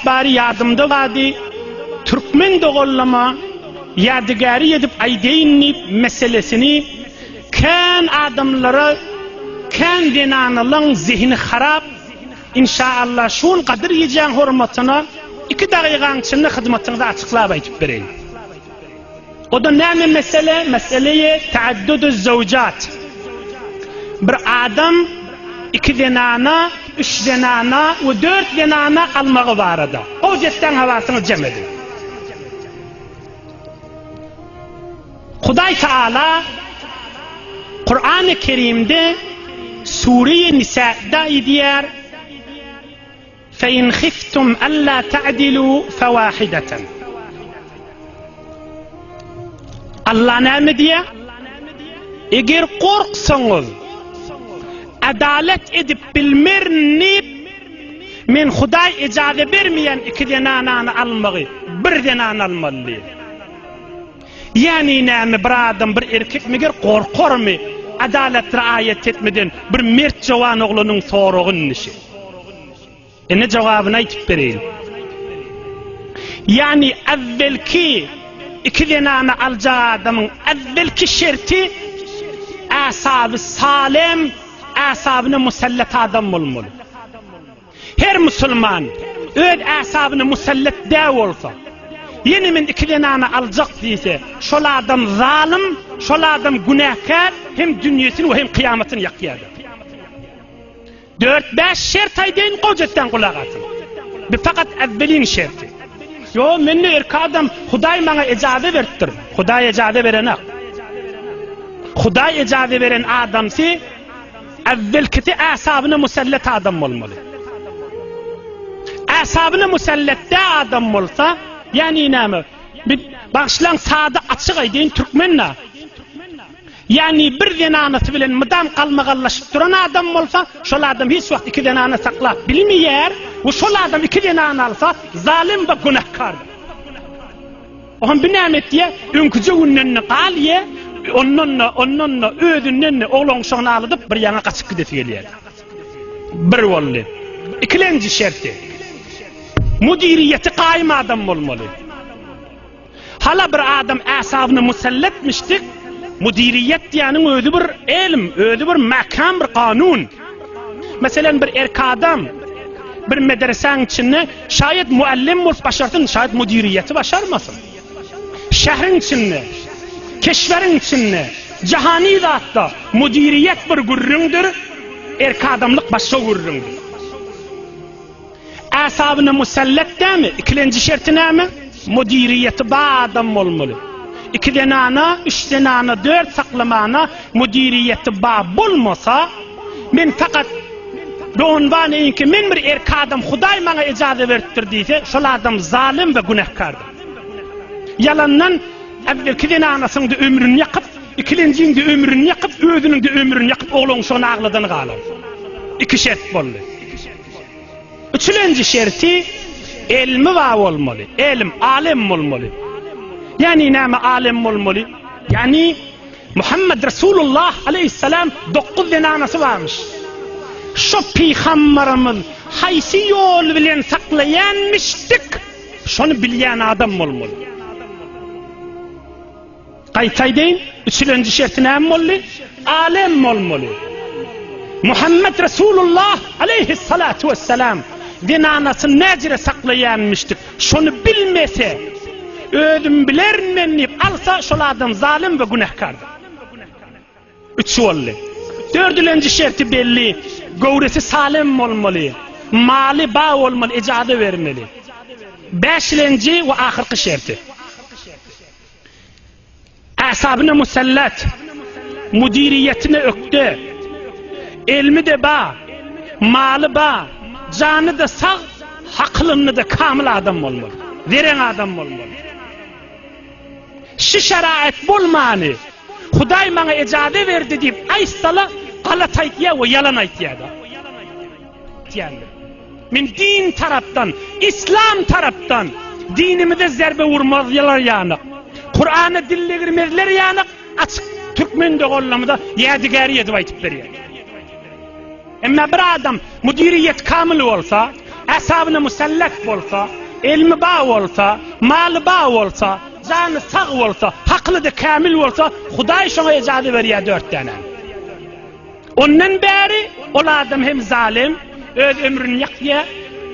bari yardımda vadi Türkmen dogollama yadigarı edip aydeyni meselesini kan adamlara kan denanalın zihni harap inşallah şun kadir yiyeceğin hürmetine 2 dakikanın içinde hizmetinizi açıklayıp aytıp vereyim. O da ne mesele? Meseleye taaddüdü zevcat. Bir adam 2 denana, 3 denana ve 4 denana almağı var ada. O cidden havasını cem edin. Huday Teala Kur'an-ı Kerim'de Sure-i Nisa'da diyor فَاِنْ خِفْتُمْ أَلَّا تَعْدِلُوا فَوَاحِدَةً Allah ne diyor? Eğer korksanız adalet edip bilmernip men Huday icazet vermeyen 2 denananı almayı, 1 denanı almalı. Yani ne bir adam bir erkek mi korkar mı adalet riayet etmeden bir mert cavan oğlunun soruğun nişi? Ne cevabını aytıp vereyim. Yani evvelki 2 denanı alacağı adamın evvelki şerti asabı salim, asabına musallat adam olmalı. Her Müslüman öz asabına musallat da olsa yeni min 2 denanı alacak deyse şol adam zalim, şol adam günahkar hem dünyasını ve hem kıyametini yakıyadı. 4-5 şert aydeyin kocetten kulak atın. Bir fakat evvelin şerti. Yo menne erkek adam Huday bana icazet verdir. Huday icazet verene. Huday icazet veren adamsi evvelkiti asabına musallat adam olmalı. Asabına musallatta adam olsa yani ne? Başlan sağda açık aydeyin Türkmenle. Yani 1 denanası bilen mıdam kalmağallaşıp duran adam olsa şol adam hiç vakit 2 denanı saklap bilmeyer ve şol adam 2 denanı alsa zalim ve günahkar. Ohan binamet diye önküce ünnenini kal ye onunla ödünnenini oğlun şoğunu alıp bir yana kaçıp gidip geliyor. 1 oldu. 2. şerti mudiriyeti kaim adam olmalı. Hala bir adam asabını musallatmıştık. Mudiriyet diyanın özü bir ilm, özü bir makam, bir kanun. Mesela bir erkek adam bir medresenin içinde şayet muallim olup başarsın, şayet mudiriyeti başarmasın. Şehrin içinde, keşverin içinde, cihani zatta mudiriyet bir gurrundur, erkek adamlık başka gurrundur. Asabını musallat değil mi? 2. şerti ne mi? Mudiriyeti bağ adam olmalı. 2 denana, 3 denana, 4 saklamana mudiriyeti bağ bulmasa men fakat doğunvan eyin ki men bir erkek adam Huday bana icazet verdir deyse şol adam zalim ve günahkardır. Yalandan evvelki denanasının da ömrünü yakıp 2'ncinin de ömrünü yakıp özünün de ömrünü yakıp oğlun şonu ağladan kalır. 2 şert bollu. 3. şerti ilmi var olmalı. İlim, alim olmalı. Yani ne alim olmalı? Yani Muhammed Resulullah aleyhisselam 9 denanası varmış. Şu peygamberimiz haysi yol bilen saklayanmıştık. Şunu bilen adam olmalı. Kayıtaydeyin 3. şerti ne olmalı? Alim olmalı. Muhammed Resulullah aleyhissalatu vesselam denanasını necire saklayanmıştık. Şunu bilmese ödüm bilermenip alsa şol adam zalim ve günahkardır. 3 oldu. 4. şerti belli. Gövdesi salim olmalı. Mali bağ olmalı. icazet vermeli. 5. ve ahirki şerti. Asabına musallat. Mudiriyetine öktü. Ilmi de bağ. Mali bağ. Canı da sağ. Haklını da kamil adam olmalı. Veren adam olmalı. Şu şerait bulmanı Huday bana icazet verdi deyip aystala galat aytiya ve yalan aytiya da. Min din taraftan, İslam taraftan dinimizde zerbe vurmazlar yanık. Kur'an'ı dille girmezler yanık. Açık Türkmen de kollamıda yadigari edip aytıp veriyor. Ama bir adam mudiriyet kamil olsa, asabına musallak bolsa, ilmi bağ bolsa, malı bağ bolsa, canı sağ bolsa, haklı da kamil bolsa, Hudaý şoňa ejady berýär 4 tane. Ondan beri ol adam hem zalim, öz ömrüni ýakýa,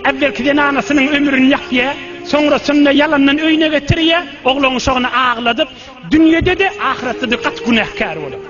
evvelki anasynyň ömrüni ýakýa, soňrasynda yalandan öýüne getirýär, oglany şoňa agladyp, dünýede de ahiretde de gat günahkar bolar.